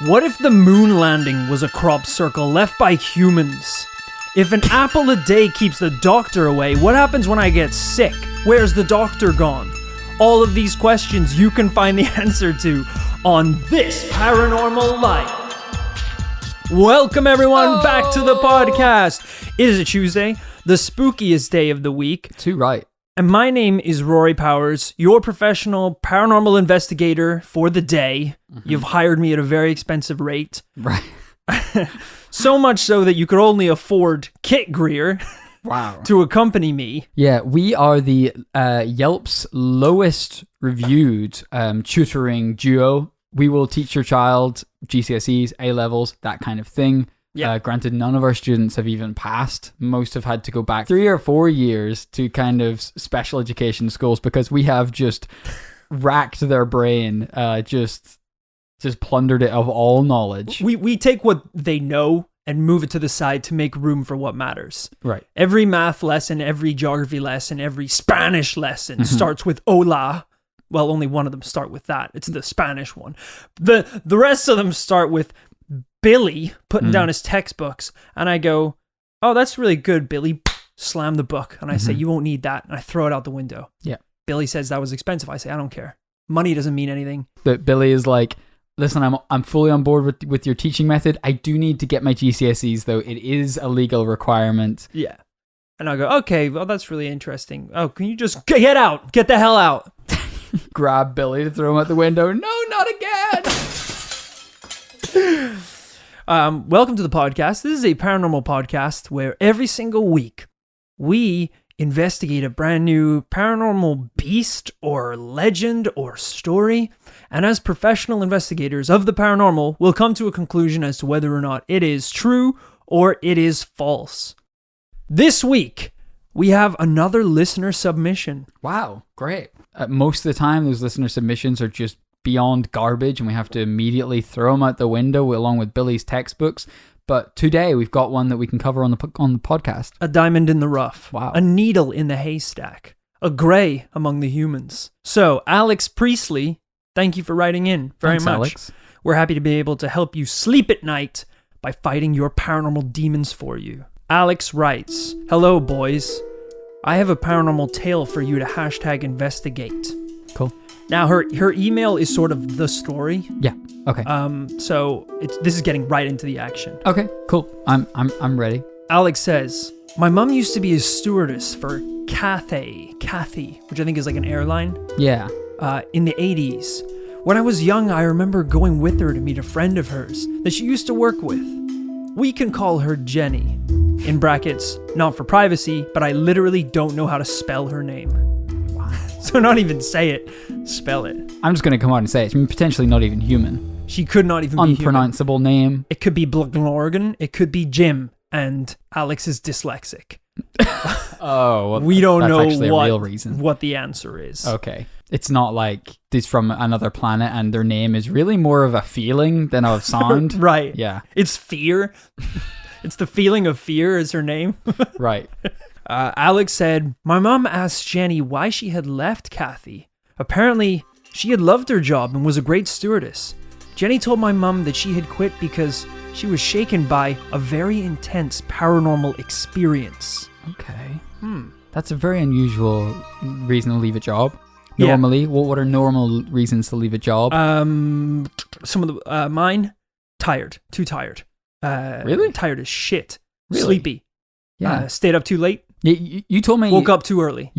What if the moon landing was a crop circle left by humans? If an apple a day keeps the doctor away, what happens when I get sick? Where's the doctor gone? All of these questions you can find the answer to on This Paranormal Life. Welcome everyone back to the podcast. It is a Tuesday, the spookiest day of the week. Too right. And my name is Rory Powers, your professional paranormal investigator for the day. Mm-hmm. You've hired me at a very expensive rate. Right. So much so that you could only afford Kit Greer to accompany me. Yeah, we are the Yelp's lowest reviewed tutoring duo. We will teach your child GCSEs, A-levels, that kind of thing. Yeah. Granted, none of our students have even passed. Most have had to go back 3 or 4 years to kind of special education schools because we have just racked their brain, just plundered it of all knowledge. We take what they know and move it to the side to make room for what matters. Right. Every math lesson, every geography lesson, every Spanish lesson starts with hola. Well, only one of them start with that. It's the Spanish one. The rest of them start with Billy putting down his textbooks, and I go, "Oh, that's really good, Billy." Slam the book, and I say, "You won't need that," and I throw it out the window. Yeah. Billy says that was expensive. I say, "I don't care. Money doesn't mean anything." But Billy is like, "Listen, I'm fully on board with your teaching method. I do need to get my GCSEs though. It is a legal requirement." Yeah. And I go, "Okay, well that's really interesting. Oh, can you just get out? Get the hell out." Grab Billy to throw him out the window. No, not again. Welcome to the podcast. This is a paranormal podcast where every single week we investigate a brand new paranormal beast or legend or story. And as professional investigators of the paranormal, we'll come to a conclusion as to whether or not it is true or it is false. This week, we have another listener submission. Wow, great. Most of the time, those listener submissions are just beyond garbage and we have to immediately throw them out the window along with Billy's textbooks. But today we've got one that we can cover on the podcast. A diamond in the rough. Wow. A needle in the haystack. A gray among the humans. So, Alex Priestley, thank you for writing in very much. Alex. We're happy to be able to help you sleep at night by fighting your paranormal demons for you. Alex writes, "Hello, boys. I have a paranormal tale for you to hashtag investigate." Cool. Now, her email is sort of the story. Yeah. Okay. So this is getting right into the action. Okay. Cool. I'm ready. Alex says, "My mom used to be a stewardess for Cathay, which I think is like an airline. Yeah. In the 80s. When I was young, I remember going with her to meet a friend of hers that she used to work with. We can call her Jenny. In brackets, not for privacy, but I literally don't know how to spell her name." So not even say it, spell it. I'm just going to come out and say it. I mean, potentially not even human. She could not even be human. Unpronounceable name. It could be Blognorgan, it could be Jim, and Alex is dyslexic. Oh, well, we don't know actually a real reason. What the answer is. Okay. It's not like this from another planet and their name is really more of a feeling than a sound. Right. Yeah. It's fear. It's the feeling of fear is her name. Right. Alex said, "My mom asked Jenny why she had left Kathy. Apparently, she had loved her job and was a great stewardess. Jenny told my mom that she had quit because she was shaken by a very intense paranormal experience." Okay. That's a very unusual reason to leave a job. Normally, yeah. What are normal reasons to leave a job? Some of the mine, tired, too tired. Really? Tired as shit. Really? Sleepy. Yeah. Stayed up too late. You told me. Woke up too early.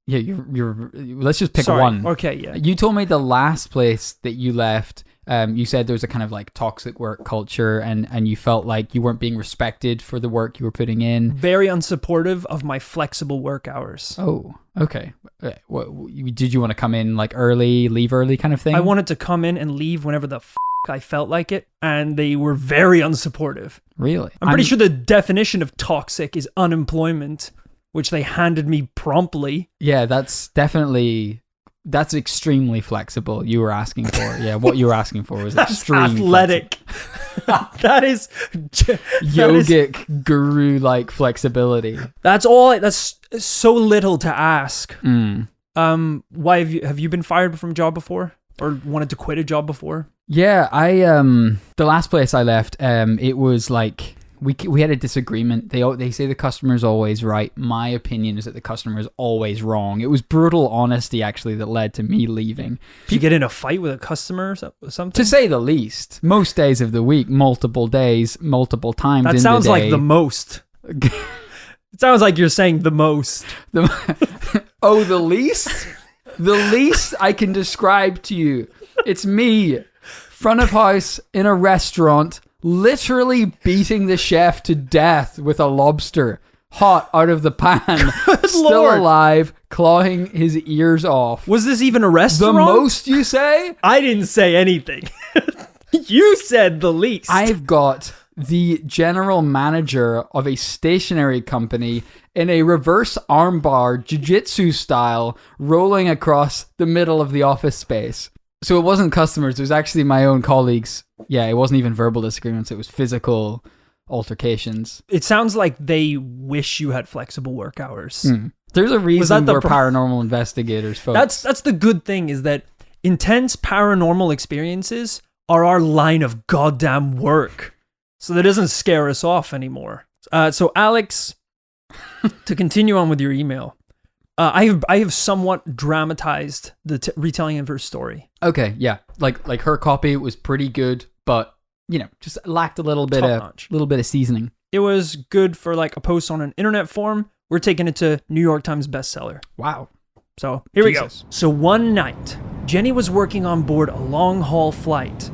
You're. Let's just pick Sorry. one. Okay, yeah. You told me the last place that you left. You said there was a kind of like toxic work culture, and you felt like you weren't being respected for the work you were putting in. Very unsupportive of my flexible work hours. Oh, okay. Did you want to come in like early, leave early, kind of thing? I wanted to come in and leave whenever the I felt like it, and they were very unsupportive. Really? I'm pretty sure the definition of toxic is unemployment, which they handed me promptly. Yeah, that's extremely flexible. You were asking for, yeah. What you were asking for was extremely athletic. That is yogic guru-like flexibility. That's all. That's so little to ask. Why have you been fired from a job before, or wanted to quit a job before? Yeah, the last place I left, it was like we had a disagreement. They say the customer's always right. My opinion is that the customer is always wrong. It was brutal honesty actually that led to me leaving. Did you get in a fight with a customer or something? To say the least. Most days of the week, multiple days, multiple times. That sounds like the most. It sounds like you're saying the most. The least? The least I can describe to you. It's me, front of house in a restaurant, literally beating the chef to death with a lobster, hot out of the pan, still Lord. alive, clawing his ears off. Was this even a restaurant? The most, you say? I didn't say anything. You said the least. I've got the general manager of a stationery company in a reverse armbar jiu-jitsu style rolling across the middle of the office space. So it wasn't customers, it was actually my own colleagues. Yeah, it wasn't even verbal disagreements, it was physical altercations. It sounds like they wish you had flexible work hours. There's a reason we're paranormal investigators, folks. That's the good thing, is that intense paranormal experiences are our line of goddamn work. So that doesn't scare us off anymore. So Alex, to continue on with your email, I have somewhat dramatized the retelling of her story. Okay, yeah, like her copy was pretty good, but just lacked a little bit of seasoning. It was good for like a post on an internet forum. We're taking it to New York Times bestseller. Wow. So here we go. So one night, Jenny was working on board a long-haul flight.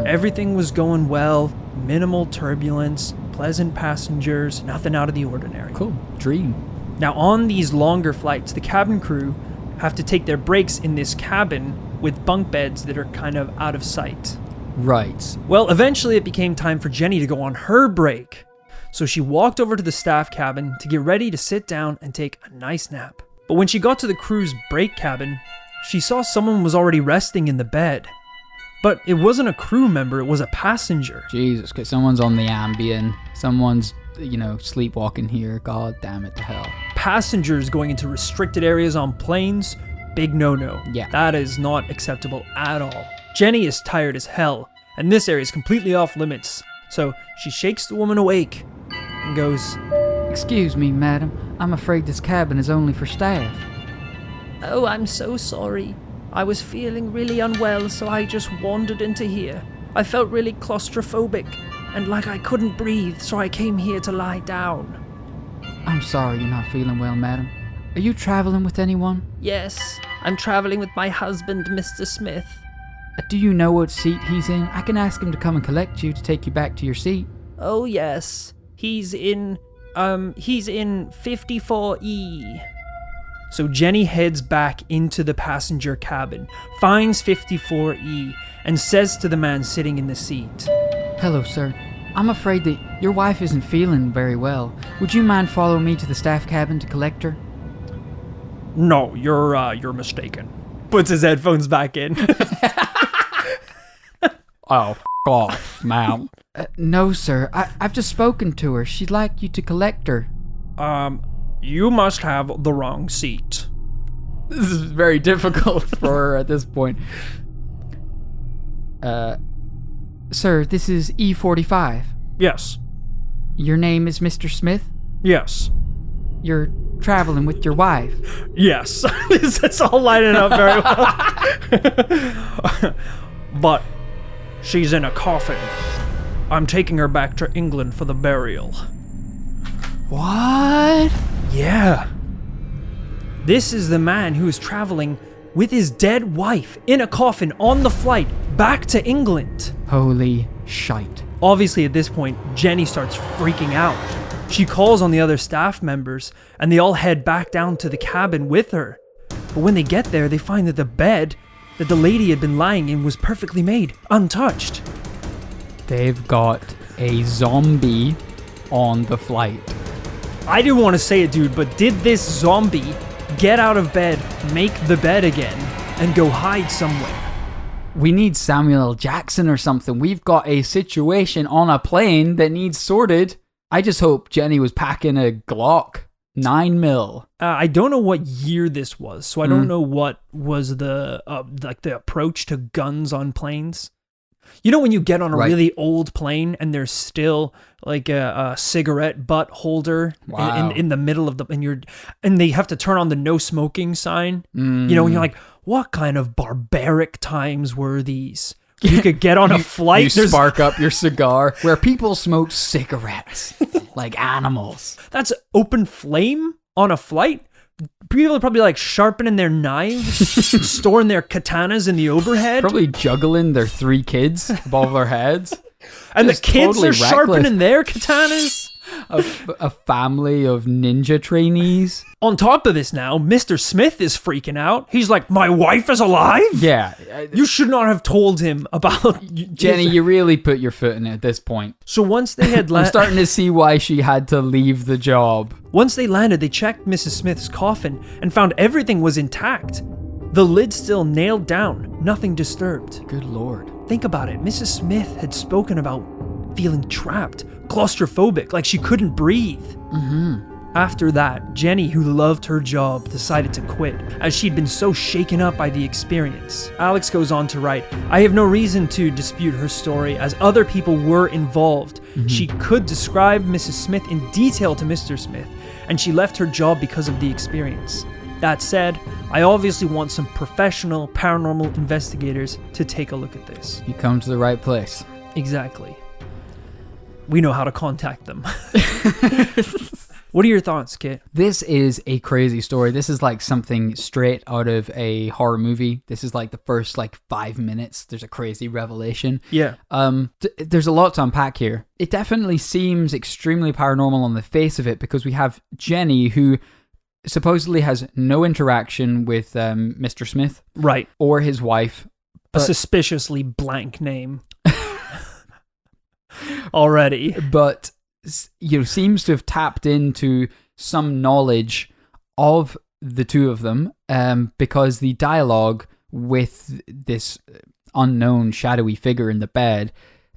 Everything was going well, minimal turbulence, pleasant passengers, nothing out of the ordinary. Cool. Dream. Now, on these longer flights, the cabin crew have to take their breaks in this cabin with bunk beds that are kind of out of sight. Right. Well, eventually it became time for Jenny to go on her break. So she walked over to the staff cabin to get ready to sit down and take a nice nap. But when she got to the crew's break cabin, she saw someone was already resting in the bed. But it wasn't a crew member, it was a passenger. Jesus, because someone's on the Ambien. Someone's, sleepwalking here. God damn it to hell. Passengers going into restricted areas on planes, big no-no. Yeah. That is not acceptable at all. Jenny is tired as hell, and this area is completely off limits. So she shakes the woman awake and goes, "Excuse me, madam. I'm afraid this cabin is only for staff." "Oh, I'm so sorry. I was feeling really unwell, so I just wandered into here. I felt really claustrophobic and like I couldn't breathe, so I came here to lie down." "I'm sorry you're not feeling well, madam. Are you traveling with anyone?" "Yes, I'm traveling with my husband, Mr. Smith." "Do you know what seat he's in? I can ask him to come and collect you to take you back to your seat." "Oh, yes. He's in 54E. So Jenny heads back into the passenger cabin, finds 54E, and says to the man sitting in the seat, "Hello, sir. I'm afraid that your wife isn't feeling very well. Would you mind following me to the staff cabin to collect her?" "No, you're mistaken." Puts his headphones back in. "Oh, f*** off, ma'am." "No, sir. I've just spoken to her. She'd like you to collect her." You must have the wrong seat." This is very difficult for her at this point. "Sir, this is E45. "Yes. Your name is Mr. Smith? Yes. You're traveling with your wife?" Yes." It's all lining up very well. "But she's in a coffin. I'm taking her back to England for the burial." "What?" Yeah. This is the man who is traveling with his dead wife in a coffin on the flight back to England. Holy shite. Obviously, at this point, Jenny starts freaking out. She calls on the other staff members, and they all head back down to the cabin with her. But when they get there, they find that the bed that the lady had been lying in was perfectly made, untouched. They've got a zombie on the flight. I didn't want to say it, dude, but did this zombie get out of bed, make the bed again, and go hide somewhere? We need Samuel L. Jackson or something. We've got a situation on a plane that needs sorted. I just hope Jenny was packing a Glock 9mm. I don't know what year this was, so I don't know what was the approach to guns on planes. You know when you get on a Right. really old plane and there's still like a cigarette butt holder Wow. in the middle of the and they have to turn on the no smoking sign. You know, and you're like, what kind of barbaric times were these? You could get on a flight. You spark up your cigar where people smoke cigarettes like animals. That's open flame on a flight. People are probably like sharpening their knives, storing their katanas in the overhead. Probably juggling their 3 kids above their heads. And the Just kids totally are reckless. sharpening their katanas. A family of ninja trainees. On top of this now, Mr. Smith is freaking out. He's like, my wife is alive? Yeah. You should not have told him about... Jenny, you really put your foot in it at this point. So once they had I'm starting to see why she had to leave the job. Once they landed, they checked Mrs. Smith's coffin and found everything was intact. The lid still nailed down, nothing disturbed. Good Lord. Think about it. Mrs. Smith had spoken about feeling trapped, claustrophobic, like she couldn't breathe. After that, Jenny, who loved her job, decided to quit, as she'd been so shaken up by the experience. Alex goes on to write, I have no reason to dispute her story, as other people were involved. She could describe Mrs. Smith in detail to Mr. Smith, and she left her job because of the experience. That said, I obviously want some professional paranormal investigators to take a look at this. You come to the right place. Exactly. We know how to contact them. What are your thoughts, Kit? This is a crazy story. This is like something straight out of a horror movie. This is like the first 5 minutes. There's a crazy revelation. Yeah. There's a lot to unpack here. It definitely seems extremely paranormal on the face of it because we have Jenny, who supposedly has no interaction with Mr. Smith. Right. Or his wife. A suspiciously blank name. Already. But seems to have tapped into some knowledge of the two of them because the dialogue with this unknown shadowy figure in the bed,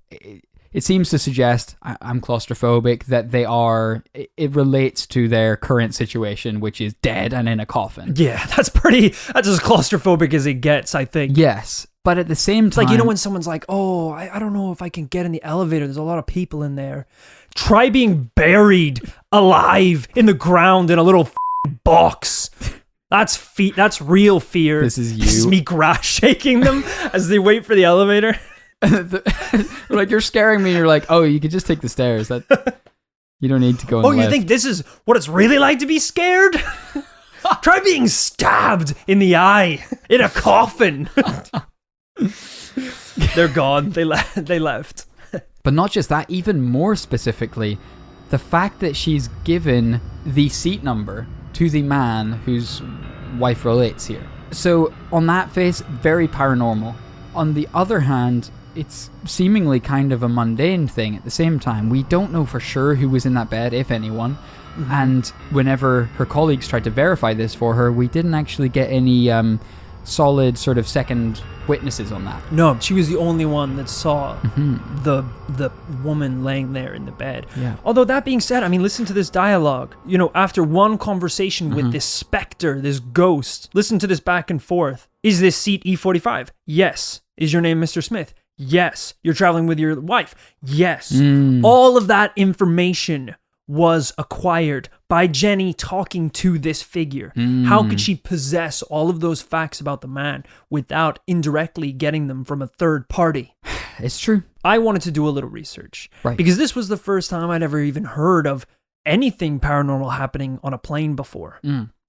it seems to suggest, I'm claustrophobic, that it relates to their current situation, which is dead and in a coffin. Yeah, that's as claustrophobic as it gets, I think. Yes. But at the same time... It's like, when someone's like, oh, I don't know if I can get in the elevator. There's a lot of people in there. Try being buried alive in the ground in a little box. That's real fear. This is you. This is me grass shaking them as they wait for the elevator. You're scaring me. And you're like, oh, you could just take the stairs. That you don't need to go. Oh, you think this is what it's really like to be scared? Try being stabbed in the eye in a coffin. They're gone. They left. But not just that, even more specifically, the fact that she's given the seat number to the man whose wife relates here. So on that face, very paranormal. On the other hand, it's seemingly kind of a mundane thing at the same time. We don't know for sure who was in that bed, if anyone. Mm-hmm. And whenever her colleagues tried to verify this for her, we didn't actually get any solid sort of second witnesses on that. No, she was the only one that saw the woman laying there in the bed. Yeah. Although that being said, listen to this dialogue. After one conversation with this specter, this ghost, listen to this back and forth. Is this seat E45? Yes. Is your name Mr. Smith? Yes. You're traveling with your wife? Yes. All of that information was acquired by Jenny talking to this figure. How could she possess all of those facts about the man without indirectly getting them from a third party? It's true. I wanted to do a little research. Right. Because this was the first time I'd ever even heard of anything paranormal happening on a plane before.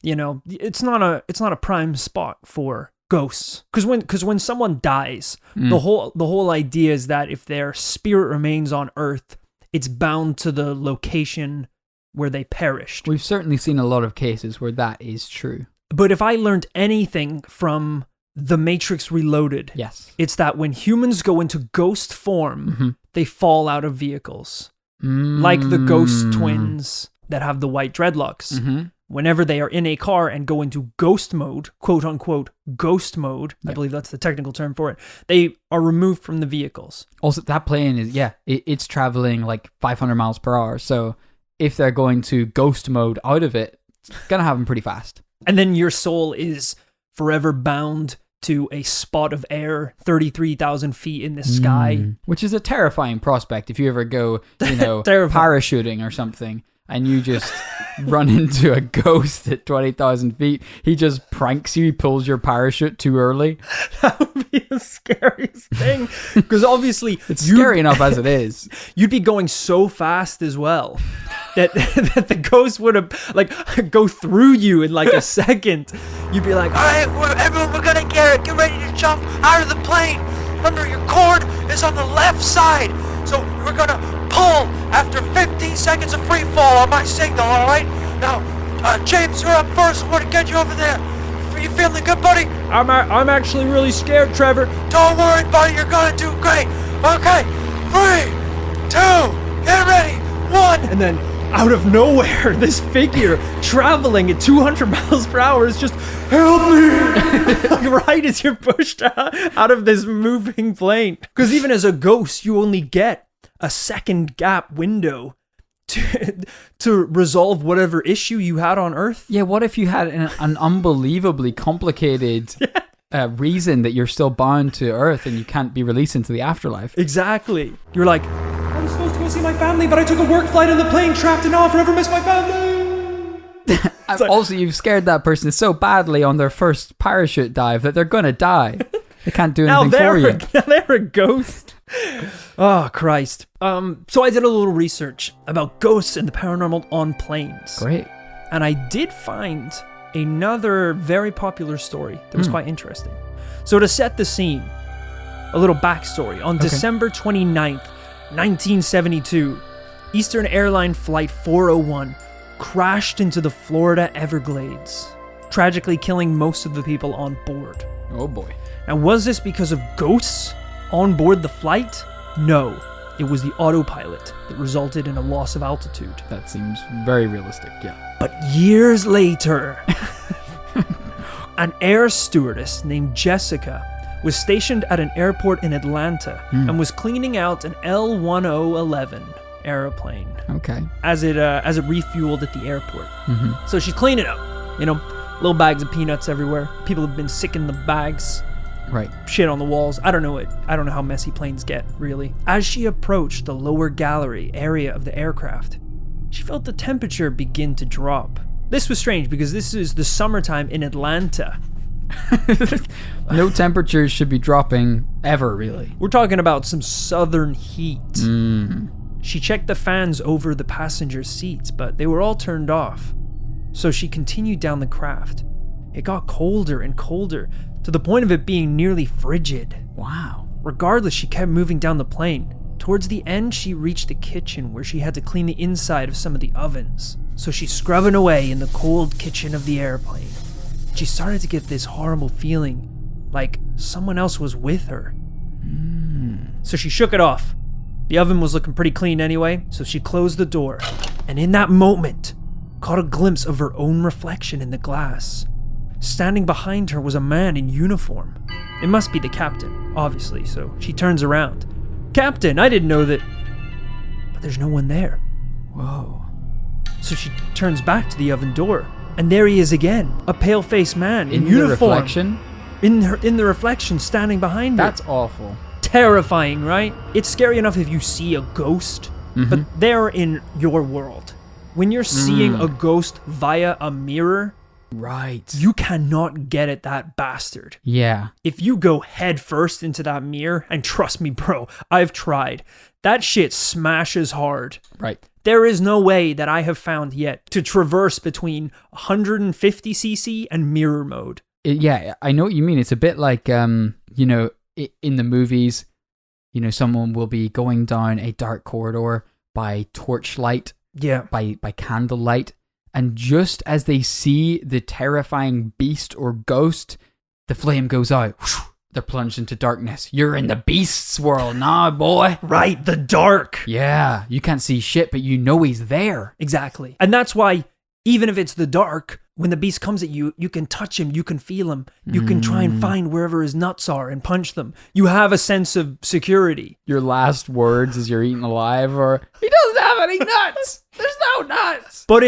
It's not a prime spot for ghosts. Because when someone dies, the whole idea is that if their spirit remains on Earth, it's bound to the location where they perished. We've certainly seen a lot of cases where that is true. But if I learned anything from The Matrix Reloaded, yes, it's that when humans go into ghost form, they fall out of vehicles. Like the ghost twins that have the white dreadlocks. Whenever they are in a car and go into ghost mode, quote unquote ghost mode, I believe that's the technical term for it, they are removed from the vehicles. Also, that plane is, it's traveling like 500 miles per hour. So if they're going to ghost mode out of it, it's going to happen pretty fast. And then your soul is forever bound to a spot of air 33,000 feet in the sky. Which is a terrifying prospect if you ever go, parachuting or something, and you just run into a ghost at 20,000 feet. He just pranks you, he pulls your parachute too early. That would be the scariest thing. Because obviously... It's scary enough as it is. You'd be going so fast as well that the ghost would have, like, go through you in, like, a second. You'd be like, all right, everyone, we're going to get ready to jump out of the plane. Remember, your cord is on the left side. So we're going to pull after 15 seconds of free fall on my signal, all right? Now, James, you're up first. I want to get you over there. Are you feeling good, buddy? I'm actually really scared, Trevor. Don't worry, buddy. You're going to do great. Okay, 3, 2, get ready, 1. And then out of nowhere, this figure traveling at 200 miles per hour is just, help me! Right as you're pushed out of this moving plane. Because even as a ghost, you only get a second gap window to resolve whatever issue you had on Earth. Yeah, what if you had an unbelievably complicated reason that you're still bound to Earth and you can't be released into the afterlife? Exactly. You're like, I'm supposed to go see my family, but I took a work flight on the plane, trapped, and I'll forever miss my family. Like, also, you've scared that person so badly on their first parachute dive that they're going to die. They can't do anything for you. Now they're a ghost. Oh, Christ. So I did a little research about ghosts and the paranormal on planes. Great. And I did find another very popular story that was quite interesting. So to set the scene, a little backstory. On December 29th, 1972, Eastern Airline Flight 401 crashed into the Florida Everglades, tragically killing most of the people on board. Oh boy. Now, was this because of ghosts on board the flight? No. It was the autopilot that resulted in a loss of altitude. That seems very realistic, yeah. But years later, an air stewardess named Jessica was stationed at an airport in Atlanta and was cleaning out an L-1011 airplane. Okay. As it refueled at the airport. So she's cleaning up, little bags of peanuts everywhere. People have been sick in the bags. Right. Shit on the walls. I don't know how messy planes get, really. As she approached the lower gallery area of the aircraft, she felt the temperature begin to drop. This was strange because this is the summertime in Atlanta. No temperatures should be dropping ever, really. We're talking about some southern heat. She checked the fans over the passenger seats, but they were all turned off. So she continued down the craft. It got colder and colder, to the point of it being nearly frigid. Wow. Regardless, she kept moving down the plane. Towards the end, she reached the kitchen where she had to clean the inside of some of the ovens. So she's scrubbing away in the cold kitchen of the airplane. She started to get this horrible feeling, like someone else was with her. So she shook it off. The oven was looking pretty clean anyway, so she closed the door. And in that moment, caught a glimpse of her own reflection in the glass. Standing behind her was a man in uniform. It must be the captain, obviously, so she turns around. Captain, I didn't know that... But there's no one there. Whoa. So she turns back to the oven door, and there he is again, a pale-faced man in the uniform. Reflection? In the reflection, standing behind her. That's awful. Terrifying, right? It's scary enough if you see a ghost, but they're in your world. When you're seeing a ghost via a mirror... Right. You cannot get at that bastard. Yeah. If you go head first into that mirror, and trust me, bro, I've tried, that shit smashes hard. Right. There is no way that I have found yet to traverse between 150cc and mirror mode. Yeah, I know what you mean. It's a bit like, in the movies, someone will be going down a dark corridor by torchlight. Yeah. By candlelight. And just as they see the terrifying beast or ghost, the flame goes out. They're plunged into darkness. You're in the beast's world now, boy. Right, the dark. Yeah, you can't see shit, but you know he's there. Exactly. And that's why, even if it's the dark, when the beast comes at you, you can touch him, you can feel him, you can try and find wherever his nuts are and punch them. You have a sense of security. Your last words as you're eaten alive are, he doesn't have any nuts. There's no nuts. But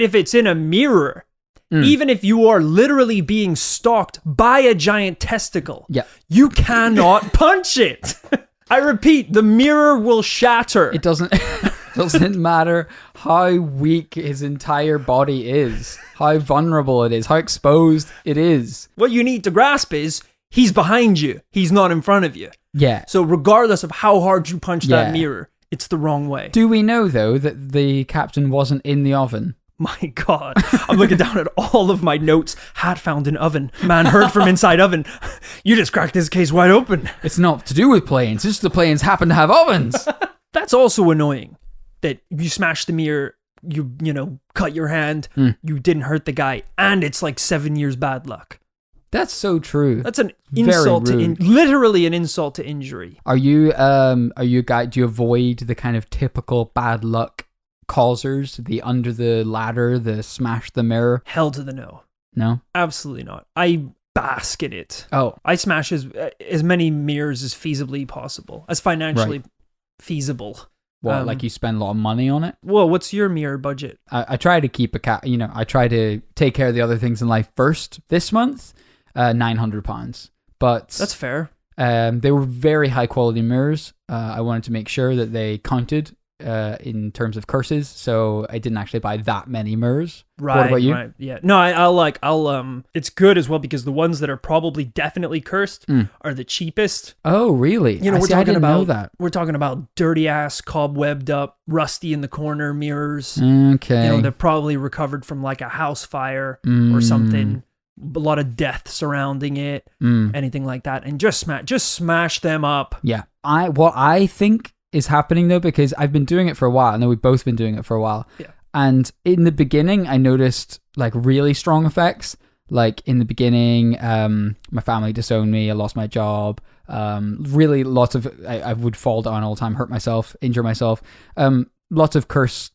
if it's in a mirror, even if you are literally being stalked by a giant testicle, you cannot punch it. I repeat, the mirror will shatter. It doesn't matter how weak his entire body is, how vulnerable it is, how exposed it is. What you need to grasp is he's behind you. He's not in front of you. Yeah. So regardless of how hard you punch that mirror, it's the wrong way. Do we know, though, that the captain wasn't in the oven? My God. I'm looking down at all of my notes. Hat found in oven. Man heard from inside oven. You just cracked this case wide open. It's not to do with planes. It's just the planes happen to have ovens. That's also annoying. That you smash the mirror, you cut your hand, you didn't hurt the guy, and it's like 7 years bad luck. That's so true. That's an insult to literally an insult to injury. Are you a guy? Do you avoid the kind of typical bad luck causers, the under the ladder, the smash the mirror? Hell to the no. No? Absolutely not. I bask in it. Oh. I smash as many mirrors as feasibly possible, as financially feasible. Well, like you spend a lot of money on it? Well, what's your mirror budget? I try to keep I try to take care of the other things in life first. This month, £900. But that's fair. They were very high quality mirrors. I wanted to make sure that they counted in terms of curses, so I didn't actually buy that many mirrors. Right. What about you? Right. Yeah. No, I'll it's good as well because the ones that are probably definitely cursed are the cheapest. Oh, really? I didn't know that. We're talking about dirty ass, cobwebbed up, rusty in the corner mirrors. Okay. They're probably recovered from like a house fire or something. A lot of death surrounding it, anything like that, and just smash them up. Yeah. What I think is happening though, because I've been doing it for a while. I know we've both been doing it for a while. Yeah. And in the beginning, I noticed like really strong effects. Like in the beginning, my family disowned me. I lost my job. Really lots of, I would fall down all the time, hurt myself, injure myself. Lots of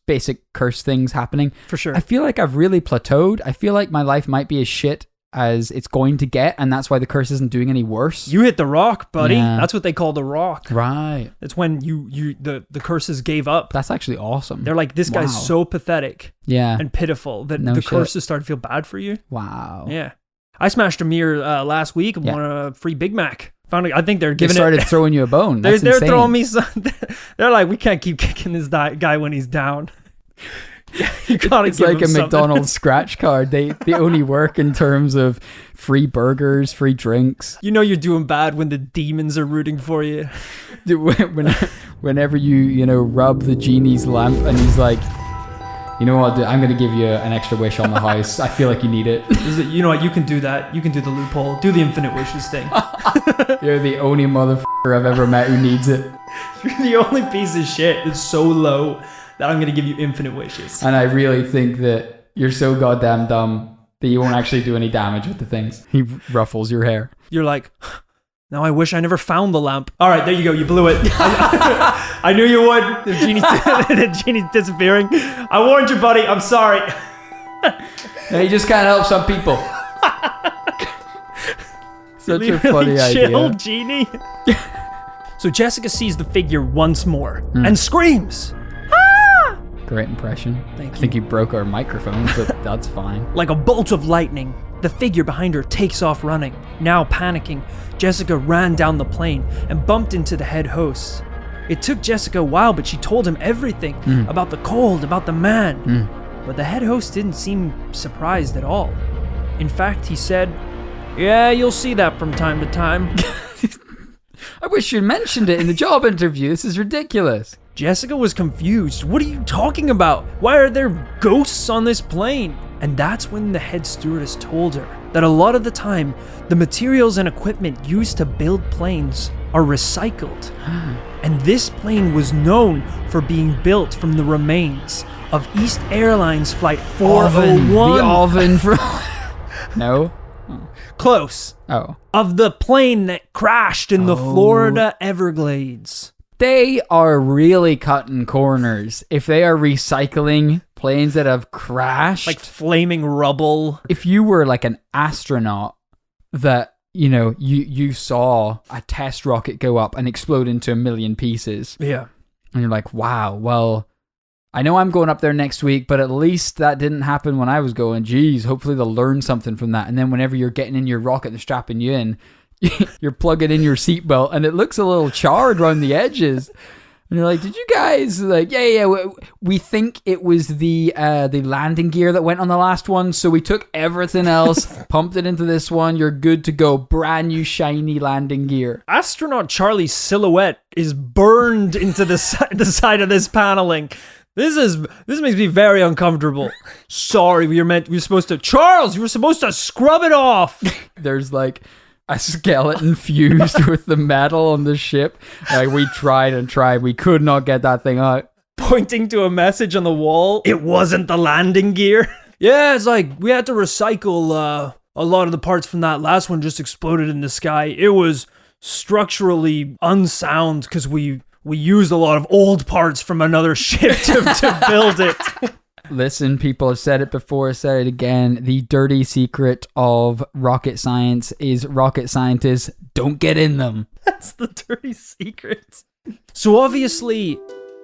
basic curse things happening. For sure. I feel like I've really plateaued. I feel like my life might be as shit as it's going to get, and that's why the curse isn't doing any worse. You hit the rock, buddy. Yeah. That's what they call the rock. Right. It's when the curses gave up. That's actually awesome. They're like, this guy's so pathetic and pitiful that the curses started to feel bad for you. Wow. Yeah. I smashed a mirror last week and won a free Big Mac. I think they're giving started throwing you a bone. That's they're insane. throwing me some. They're like, we can't keep kicking this guy when he's down. It's like a McDonald's scratch card. They only work in terms of free burgers, free drinks. You're doing bad when the demons are rooting for you. Whenever you rub the genie's lamp and he's like, you know what, I'm going to give you an extra wish on the house. I feel like you need it. You know what, you can do that. You can do the loophole. Do the infinite wishes thing. You're the only motherfucker I've ever met who needs it. You're the only piece of shit that's so low that I'm going to give you infinite wishes. And I really think that you're so goddamn dumb that you won't actually do any damage with the things. He ruffles your hair. You're like, now I wish I never found the lamp. All right, there you go. You blew it. I knew you would. The genie's disappearing. I warned you, buddy. I'm sorry. Yeah, you just can't help some people. Such a funny chill, idea. Genie. So Jessica sees the figure once more and screams. Great impression. Thank you. I think you broke our microphone, but that's fine. Like a bolt of lightning, the figure behind her takes off running. Now panicking, Jessica ran down the plane and bumped into the head host. It took Jessica a while, but she told him everything about the cold, about the man. But the head host didn't seem surprised at all. In fact, he said, "Yeah, you'll see that from time to time." I wish you'd mentioned it in the job interview. This is ridiculous. Jessica was confused. What are you talking about? Why are there ghosts on this plane? And that's when the head stewardess told her that a lot of the time, the materials and equipment used to build planes are recycled. And this plane was known for being built from the remains of East Airlines Flight 401. The oven from... No? Close. Oh. Of the plane that crashed in the Florida Everglades. They are really cutting corners. If they are recycling planes that have crashed. Like flaming rubble. If you were like an astronaut that, you saw a test rocket go up and explode into a million pieces. Yeah. And you're like, wow, well, I know I'm going up there next week, but at least that didn't happen when I was going. Geez, hopefully they'll learn something from that. And then whenever you're getting in your rocket and strapping you in, you're plugging in your seatbelt and it looks a little charred around the edges. And you're like, did you guys we think it was the landing gear that went on the last one, so we took everything else, pumped it into this one. You're good to go. Brand new shiny landing gear. Astronaut Charlie's silhouette is burned into the side of this paneling. This makes me very uncomfortable. Sorry, you were supposed to scrub it off. There's like a skeleton fused with the metal on the ship. Like, we tried and tried. We could not get that thing out. Pointing to a message on the wall. It wasn't the landing gear. Yeah, it's like we had to recycle a lot of the parts from that last one just exploded in the sky. It was structurally unsound because we used a lot of old parts from another ship to build it. Listen, people, have said it before, said it again. The dirty secret of rocket science is rocket scientists don't get in them. That's the dirty secret. So obviously,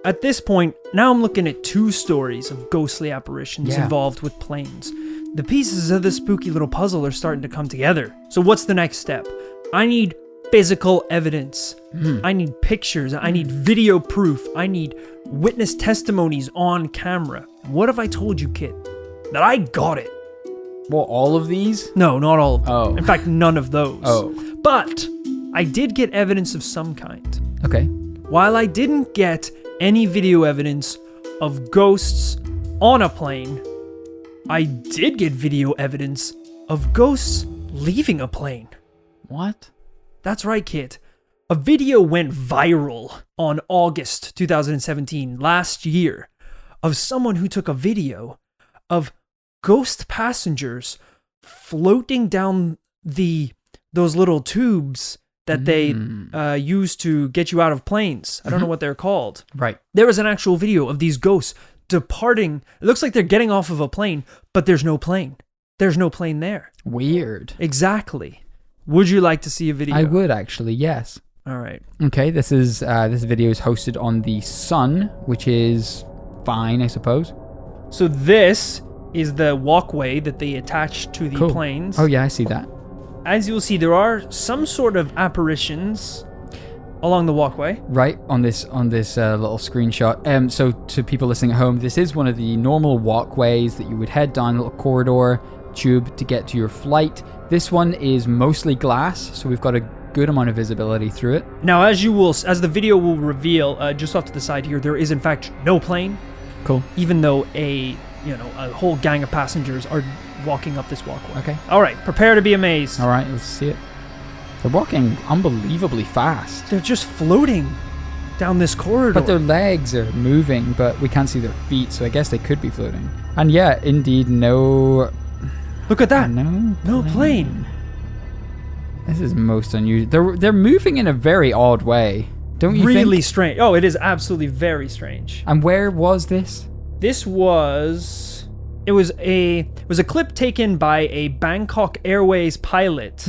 at this point, now I'm looking at 2 stories of ghostly apparitions involved with planes. The pieces of this spooky little puzzle are starting to come together. So what's the next step? I need physical evidence. I need pictures. I need video proof. I need witness testimonies on camera. What if I told you, Kit, that I got it? Well, all of these? No, not all of them. Oh. In fact, none of those. Oh. But I did get evidence of some kind. Okay. While I didn't get any video evidence of ghosts on a plane, I did get video evidence of ghosts leaving a plane. What? That's right, Kit. A video went viral on August 2017, last year, of someone who took a video of ghost passengers floating down those little tubes that they use to get you out of planes. I don't know what they're called. Right. There was an actual video of these ghosts departing. It looks like they're getting off of a plane, but there's no plane. There's no plane there. Weird. Exactly. Would you like to see a video? I would actually, yes. All right. Okay, this video is hosted on the Sun, which is fine, I suppose. So this is the walkway that they attach to the planes. Oh yeah, I see that. As you'll see, there are some sort of apparitions along the walkway. Right, on this little screenshot. So to people listening at home, this is one of the normal walkways that you would head down, a little corridor tube to get to your flight. This one is mostly glass, so we've got a good amount of visibility through it. Now, as the video will reveal, just off to the side here, there is in fact no plane. Cool. Even though a whole gang of passengers are walking up this walkway. Okay. All right, prepare to be amazed. All right, let's see it. They're walking unbelievably fast. They're just floating down this corridor. But their legs are moving, but we can't see their feet, so I guess they could be floating. And yeah, indeed, no... Look at that. No plane. This is most unusual. They're moving in a very odd way. Don't you think? Really strange. Oh, it is absolutely very strange. And where was this? This was... It was a clip taken by a Bangkok Airways pilot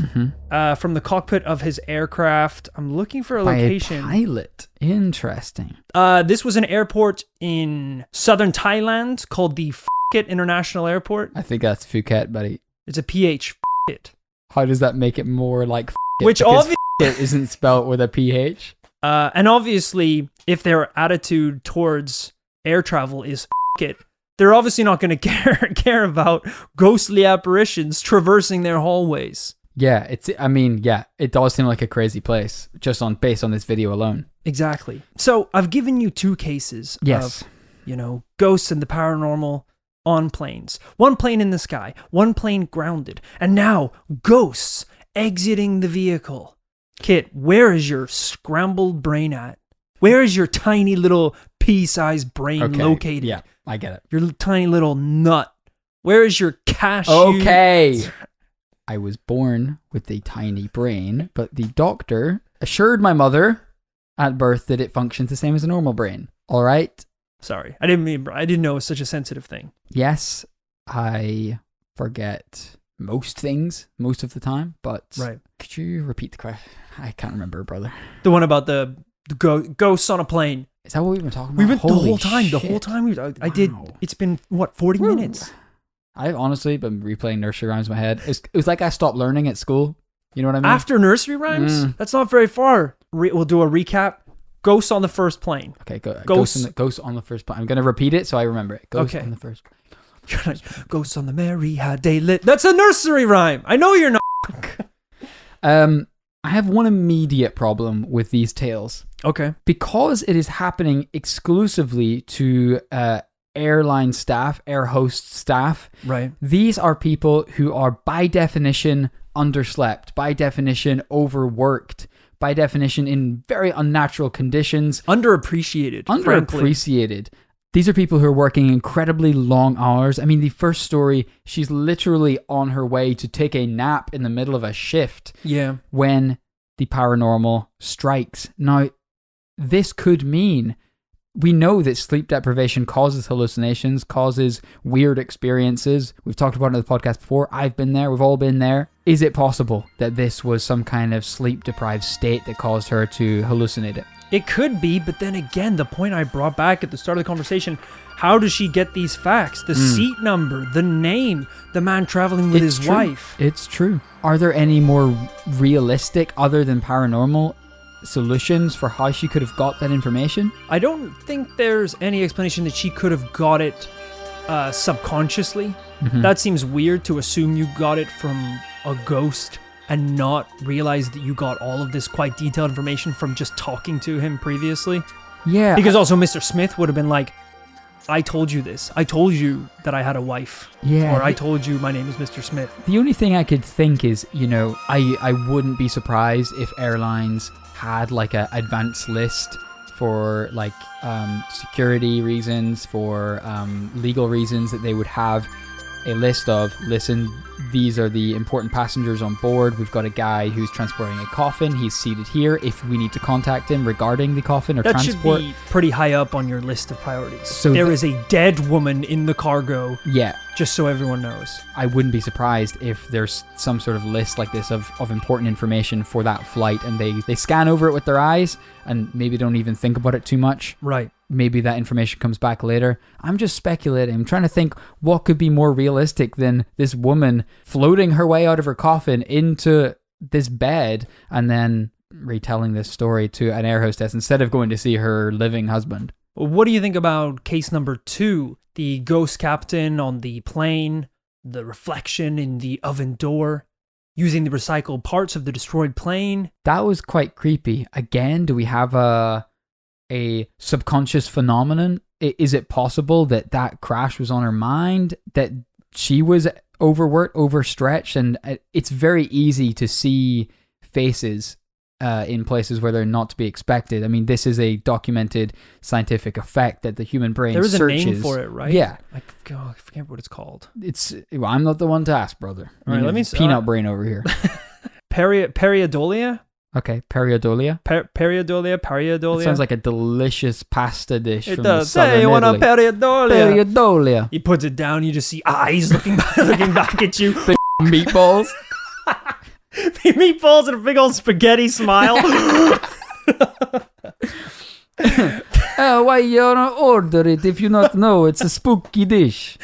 from the cockpit of his aircraft. I'm looking for a location. By a pilot. Interesting. This was an airport in southern Thailand called the Phuket International Airport. I think that's Phuket, buddy. It's a PH. Phuket. How does that make it more like Phuket? Which obviously isn't spelled with a PH. And obviously, if their attitude towards air travel is Phuket, they're obviously not going to care about ghostly apparitions traversing their hallways. Yeah, it does seem like a crazy place just based on this video alone. Exactly. So I've given you 2 cases of, ghosts and the paranormal on planes. One plane in the sky, one plane grounded, and now ghosts exiting the vehicle. Kit, where is your scrambled brain at? Where is your tiny little pea-sized brain located? Yeah, I get it. Your tiny little nut. Where is your cashew? Okay. I was born with a tiny brain, but the doctor assured my mother at birth that it functions the same as a normal brain. All right? Sorry, I didn't know it was such a sensitive thing. Yes, I forget most things most of the time, but could you repeat the question? I can't remember, brother. The one about the ghosts on a plane. Is that what we've been talking about? We went the Holy whole time. shit. The whole time I did. It's been what 40 minutes. I've honestly been replaying nursery rhymes in my head. It was like I stopped learning at school. You know what I mean? After nursery rhymes, that's not very far. We'll do a recap. Ghosts on the First Plane. Okay, Ghosts on the First Plane. I'm gonna repeat it so I remember it. Ghosts on the First Plane. Ghosts on the Mary had day lit. That's a nursery rhyme. I know you're not. I have one immediate problem with these tales. Okay. Because it is happening exclusively to airline staff, air host staff. Right. These are people who are by definition underslept, by definition overworked, by definition in very unnatural conditions. Underappreciated. Underappreciated. These are people who are working incredibly long hours. I mean, the first story, she's literally on her way to take a nap in the middle of a shift. Yeah. When the paranormal strikes. Now, this could mean, we know that sleep deprivation causes hallucinations, causes weird experiences. We've talked about it in the podcast before. I've been there. We've all been there. Is it possible that this was some kind of sleep-deprived state that caused her to hallucinate it? It could be, but then again, the point I brought back at the start of the conversation, how does she get these facts? The seat number, the name, the man traveling with his wife. It's true. Are there any more realistic, other than paranormal, solutions for how she could have got that information? I don't think there's any explanation that she could have got it subconsciously. That seems weird, to assume you got it from a ghost and not realize that you got all of this quite detailed information from just talking to him previously. Yeah. Because also Mr. Smith would have been like, I told you this. I told you that I had a wife. Yeah. Or I told you my name is Mr. Smith. The only thing I could think is, I wouldn't be surprised if airlines had like a advanced list for like security reasons, for legal reasons, that they would have a list of, listen, these are the important passengers on board. We've got a guy who's transporting a coffin. He's seated here. If we need to contact him regarding the coffin or transport. That should be pretty high up on your list of priorities. So there is a dead woman in the cargo. Yeah. Just so everyone knows. I wouldn't be surprised if there's some sort of list like this of important information for that flight, and they scan over it with their eyes and maybe don't even think about it too much. Right. Maybe that information comes back later. I'm just speculating. I'm trying to think what could be more realistic than this woman floating her way out of her coffin into this bed and then retelling this story to an air hostess instead of going to see her living husband. Well, what do you think about case number 2? The ghost captain on the plane, the reflection in the oven door, using the recycled parts of the destroyed plane. That was quite creepy. Again, do we have a subconscious phenomenon? Is it possible that crash was on her mind, that she was overworked, overstretched? And it's very easy to see faces in places where they're not to be expected. I mean, this is a documented scientific effect that the human brain searches. There is a name for it, right? Yeah. I forget what it's called. I'm not the one to ask, brother. All right, let me peanut brain over here. Periodolia? Okay, periodolia. Periodolia. It sounds like a delicious pasta dish from does. southern Hey, you want a Italy. periodolia? Periodolia. He puts it down, you just see eyes looking back at you. Big meatballs. Meatballs and a big old spaghetti smile. Why you don't order it if you not know it's a spooky dish?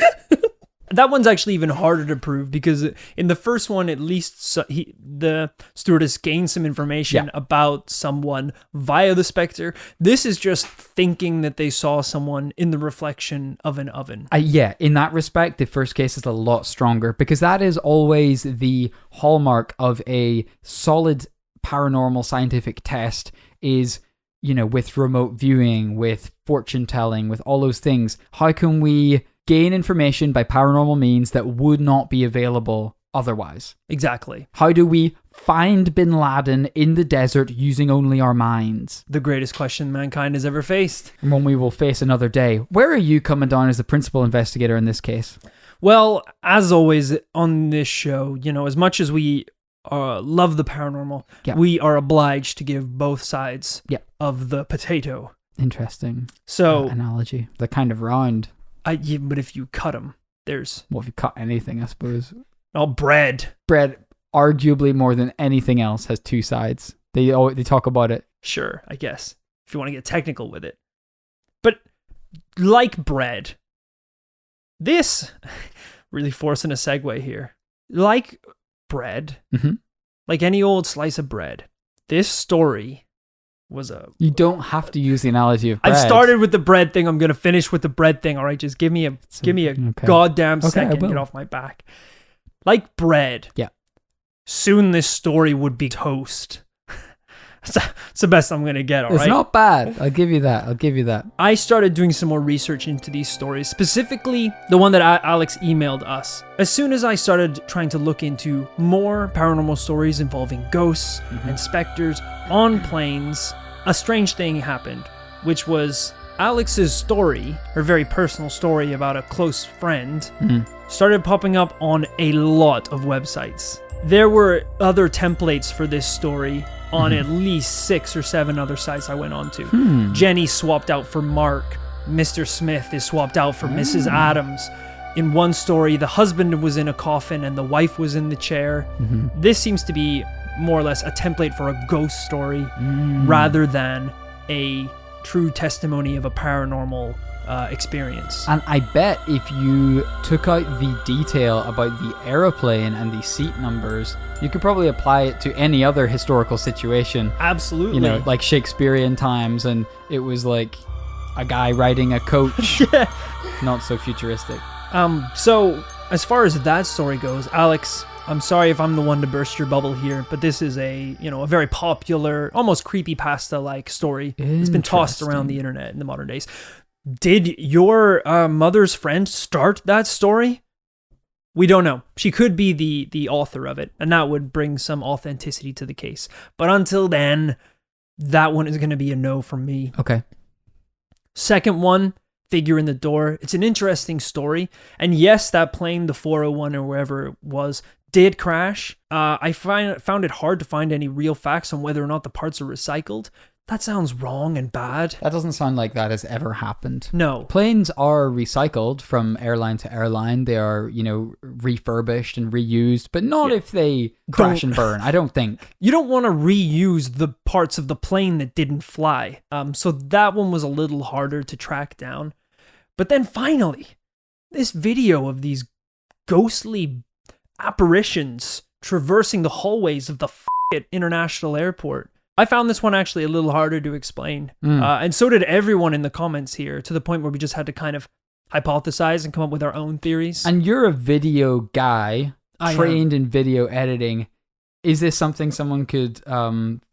That one's actually even harder to prove, because in the first one, at least the stewardess gained some information about someone via the specter. This is just thinking that they saw someone in the reflection of an oven. In that respect, the first case is a lot stronger, because that is always the hallmark of a solid paranormal scientific test is, with remote viewing, with fortune telling, with all those things. How can we gain information by paranormal means that would not be available otherwise? Exactly. How do we find bin Laden in the desert using only our minds? The greatest question mankind has ever faced. And one we will face another day. Where are you coming down as the principal investigator in this case? Well, as always on this show, as much as we love the paranormal, we are obliged to give both sides of the potato. Interesting. So analogy. They're kind of round. But if you cut them, there's... Well, if you cut anything, I suppose. Oh, bread. Bread, arguably more than anything else, has two sides. They talk about it. Sure, I guess. If you want to get technical with it. But like bread, this really forcing a segue here. Like bread, like any old slice of bread, this story was a... You don't have to use the analogy of bread. I've started with the bread thing. I'm going to finish with the bread thing. All right, just give me a goddamn second. Get off my back. Like bread. Yeah. Soon this story would be toast. It's the best I'm going to get, all right? It's not bad. I'll give you that. I started doing some more research into these stories, specifically the one that Alex emailed us. As soon as I started trying to look into more paranormal stories involving ghosts and specters on planes, a strange thing happened, which was Alex's story, her very personal story about a close friend, started popping up on a lot of websites. There were other templates for this story on at least 6 or 7 other sites I went on to. Jenny swapped out for Mark. Mr. Smith is swapped out for Mrs. Adams. In one story, the husband was in a coffin and the wife was in the chair. This seems to be more or less a template for a ghost story rather than a true testimony of a paranormal experience. And I bet if you took out the detail about the aeroplane and the seat numbers, you could probably apply it to any other historical situation. Absolutely. You know, like Shakespearean times, and it was like a guy riding a coach. Not so futuristic. So as far as that story goes, Alex, I'm sorry if I'm the one to burst your bubble here, but this is a very popular, almost creepypasta-like story. It's been tossed around the internet in the modern days. Did your mother's friend start that story? We don't know. She could be the author of it, and that would bring some authenticity to the case. But until then, that one is going to be a no from me. Okay. Second one, figure in the door. It's an interesting story. And yes, that plane, the 401 or wherever it was, did crash. I found it hard to find any real facts on whether or not the parts are recycled. That sounds wrong and bad. That doesn't sound like that has ever happened. No. Planes are recycled from airline to airline. They are, refurbished and reused, but not if they crash and burn, I don't think. You don't want to reuse the parts of the plane that didn't fly. So that one was a little harder to track down. But then finally, this video of these ghostly apparitions traversing the hallways of the international airport. I found this one actually a little harder to explain. And so did everyone in the comments here, to the point where we just had to kind of hypothesize and come up with our own theories. And you're a video guy, trained in video editing. Is this something someone could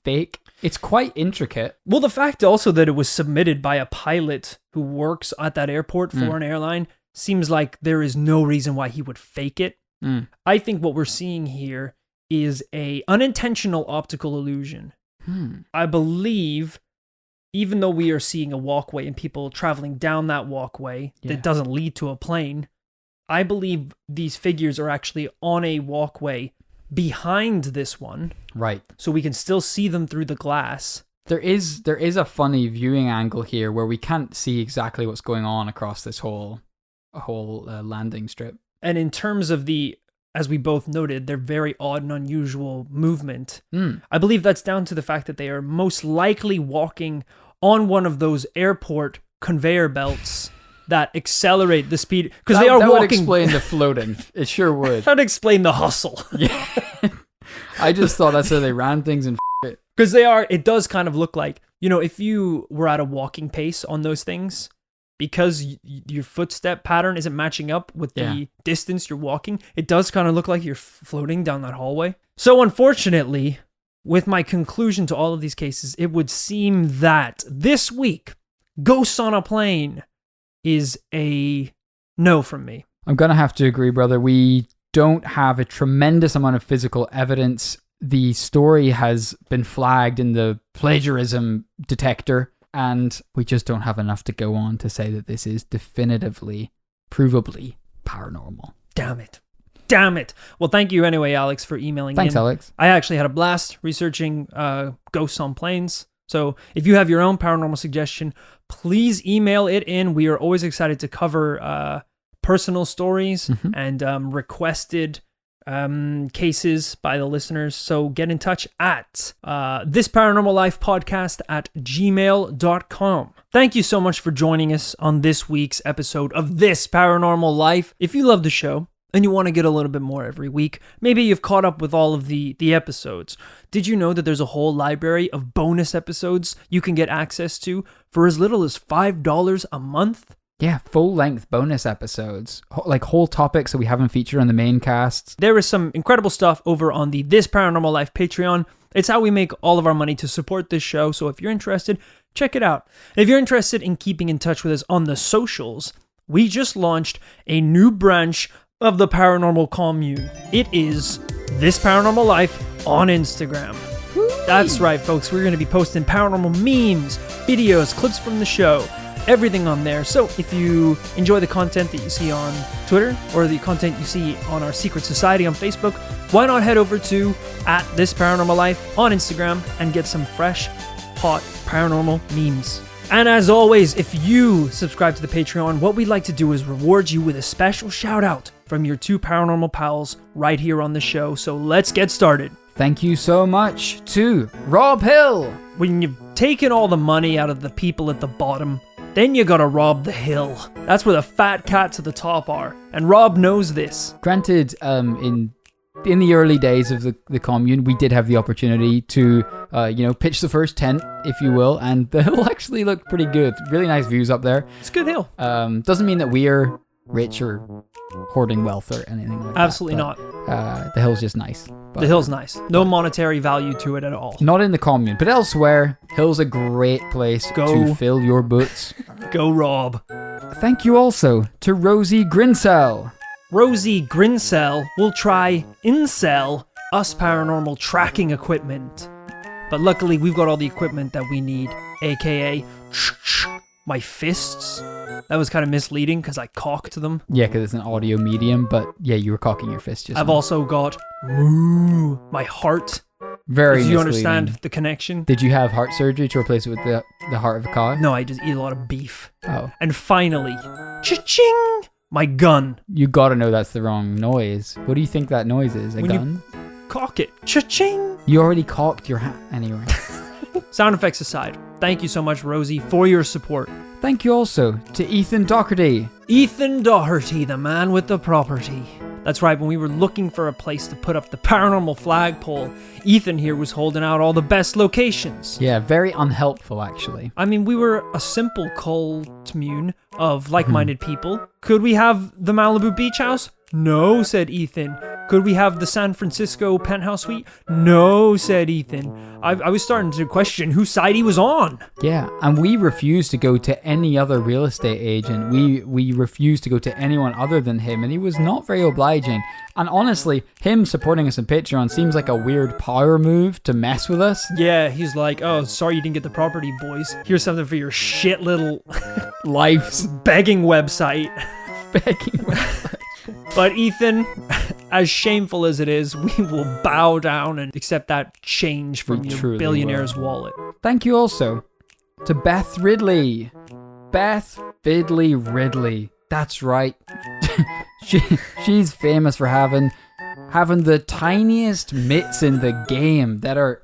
fake? It's quite intricate. Well, the fact also that it was submitted by a pilot who works at that airport for an airline seems like there is no reason why he would fake it. I think what we're seeing here is a unintentional optical illusion. I believe, even though we are seeing a walkway and people traveling down that walkway that doesn't lead to a plane, I believe these figures are actually on a walkway behind this one. Right. So we can still see them through the glass. There is a funny viewing angle here where we can't see exactly what's going on across this whole landing strip. And in terms of as we both noted, they're very odd and unusual movement. I believe that's down to the fact that they are most likely walking on one of those airport conveyor belts that accelerate the speed. Because they are walking... That would explain the floating. It sure would. That would explain the hustle. Yeah. I just thought that's how they ran things and it. Because it does kind of look like, if you were at a walking pace on those things... Because your footstep pattern isn't matching up with the distance you're walking, it does kind of look like you're floating down that hallway. So unfortunately, with my conclusion to all of these cases, it would seem that this week, Ghosts on a Plane is a no from me. I'm going to have to agree, brother. We don't have a tremendous amount of physical evidence. The story has been flagged in the plagiarism detector. And we just don't have enough to go on to say that this is definitively, provably paranormal. Damn it. Well, thank you anyway, Alex, for emailing Thanks, Alex. I actually had a blast researching ghosts on planes. So if you have your own paranormal suggestion, please email it in. We are always excited to cover personal stories and requested cases by the listeners. So get in touch at thisparanormallifepodcast@gmail.com. Thank you so much for joining us on this week's episode of This Paranormal Life. If you love the show and you want to get a little bit more every week, maybe you've caught up with all of the episodes. Did you know that there's a whole library of bonus episodes you can get access to for as little as $5 a month? Yeah, full-length bonus episodes, like whole topics that we haven't featured on the main cast. There is some incredible stuff over on the This Paranormal Life Patreon. It's how we make all of our money to support this show, so if you're interested, check it out. And if you're interested in keeping in touch with us on the socials, we just launched a new branch of the paranormal commune. It is This Paranormal Life on Instagram. Woo-wee. That's right, folks. We're going to be posting paranormal memes, videos, clips from the show, everything on there. So if you enjoy the content that you see on Twitter or the content you see on our secret society on Facebook, why not head over to @thisparanormallife on Instagram and get some fresh, hot paranormal memes. And as always, if you subscribe to the Patreon, what we'd like to do is reward you with a special shout out from your two paranormal pals right here on the show. So let's get started. Thank you so much to Rob Hill. When you've taken all the money out of the people at the bottom, then you gotta rob the hill. That's where the fat cats at the top are. And Rob knows this. Granted, in the early days of the commune, we did have the opportunity to, pitch the first tent, if you will, and the hill actually looked pretty good. Really nice views up there. It's a good hill. Doesn't mean that we're rich or hoarding wealth or anything like Absolutely that. Absolutely not. The hill's just nice. The hill's nice. No monetary value to it at all. Not in the commune, but elsewhere, hill's a great place to fill your boots. Go, Rob. Thank you also to Rosie Grinsell. Rosie Grinsell will try incel us paranormal tracking equipment. But luckily, we've got all the equipment that we need, aka my fists. That was kind of misleading because I cocked them. Yeah, because it's an audio medium, but yeah, you were cocking your fist just I've now. also got my heart. Very Do you misleading. understand the connection? Did you have heart surgery to replace it with the heart of a cow? No, I just eat a lot of beef. Oh. And finally, cha-ching! My gun. You gotta know that's the wrong noise. What do you think that noise is? A When gun? Cock it. Cha-ching! You already cocked your hat. Anyway. Sound effects aside, thank you so much, Rosie, for your support. Thank you also to Ethan Doherty. Ethan Doherty, the man with the property. That's right, when we were looking for a place to put up the paranormal flagpole, Ethan here was holding out all the best locations. Yeah, very unhelpful, actually. I mean, we were a simple commune of like-minded people. Could we have the Malibu beach house? No, said Ethan. Could we have the San Francisco penthouse suite? No, said Ethan. I was starting to question whose side he was on. Yeah, and we refused to go to any other real estate agent. We refused to go to anyone other than him, and he was not very obliging. And honestly, him supporting us on Patreon seems like a weird power move to mess with us. Yeah, he's like, oh, sorry you didn't get the property, boys. Here's something for your shit little Life's begging website. begging website. But Ethan, as shameful as it is, we will bow down and accept that change from your billionaire's wallet. Thank you also to Beth Ridley. Beth Fiddly Ridley. That's right. She's famous for having the tiniest mitts in the game that are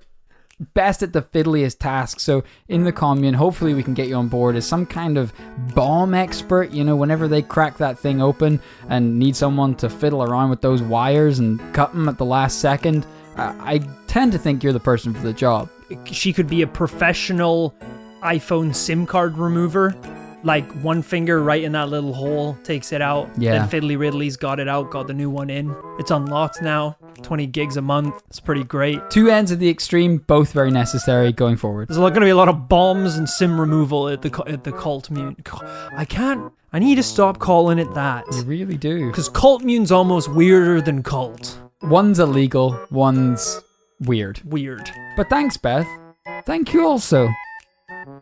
best at the fiddliest tasks. So in the commune, hopefully we can get you on board as some kind of bomb expert. You know, whenever they crack that thing open and need someone to fiddle around with those wires and cut them at the last second, I tend to think you're the person for the job. She could be a professional iPhone SIM card remover. Like one finger right in that little hole takes it out. Yeah. Then Fiddly Ridley's got it out, got the new one in. It's unlocked now. 20 gigs a month. It's pretty great. Two ends of the extreme, both very necessary going forward. There's going to be a lot of bombs and SIM removal at the cult mune. I need to stop calling it that. You really do. Because cult mune's almost weirder than cult. One's illegal, one's weird. Weird. But thanks, Beth. Thank you also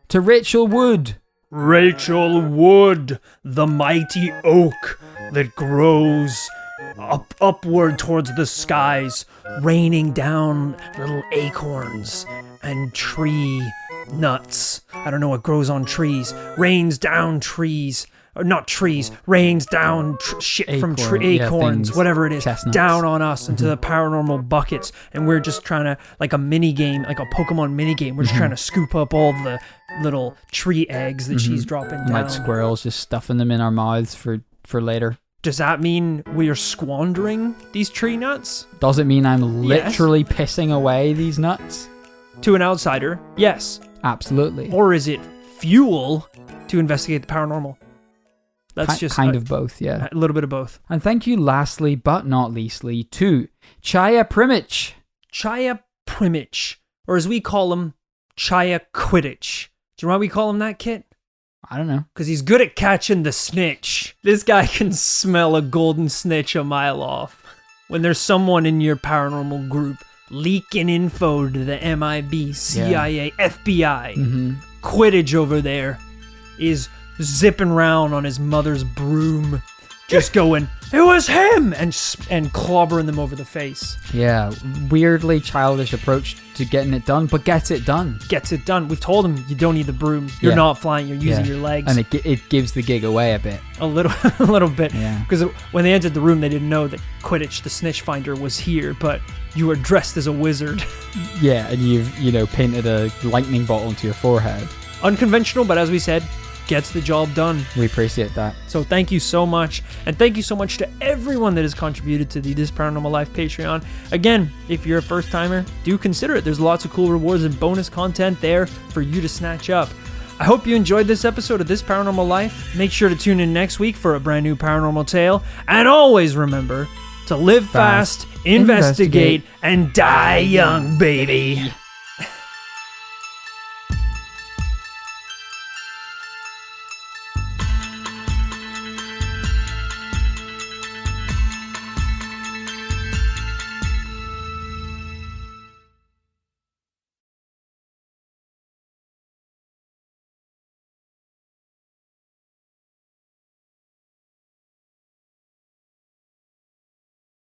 to Rachel Wood. Rachel Wood, the mighty oak that grows upward towards the skies, raining down little acorns and tree nuts. I don't know what grows on trees. Rains down trees or not trees, rains down shit from acorns, whatever it is, chestnuts. down on us into the paranormal buckets. And we're just trying to, like a mini game, like a Pokemon mini game, we're just trying to scoop up all the little tree eggs that she's dropping down. Like squirrels, just stuffing them in our mouths for later. Does that mean we are squandering these tree nuts? Does it mean I'm literally pissing away these nuts? To an outsider, yes. Absolutely. Or is it fuel to investigate the paranormal? That's just kind of both, yeah. A little bit of both. And thank you lastly, but not leastly, to Chaya Primich. Chaya Primich, or as we call him, Chaya Quidditch. Do you know why we call him that, Kit? I don't know. Because he's good at catching the snitch. This guy can smell a golden snitch a mile off. When there's someone in your paranormal group leaking info to the MIB, CIA, FBI, Quidditch over there is zipping around on his mother's broom, just going, "It was him!" and clobbering them over the face. Yeah, weirdly childish approach to getting it done, but gets it done. Gets it done. We've told him you don't need the broom. You're not flying. You're using your legs. And it gives the gig away a bit. A little bit. Yeah. Because when they entered the room, they didn't know that Quidditch, the snitch finder, was here, but you were dressed as a wizard. Yeah, and you've painted a lightning bolt onto your forehead. Unconventional, but as we said, gets the job done. We appreciate that. So thank you so much. And thank you so much to everyone that has contributed to the This Paranormal Life Patreon. Again, if you're a first timer, do consider it. There's lots of cool rewards and bonus content there for you to snatch up. I hope you enjoyed this episode of This Paranormal Life. Make sure to tune in next week for a brand new paranormal tale. And always remember to live fast, investigate, and die young, baby.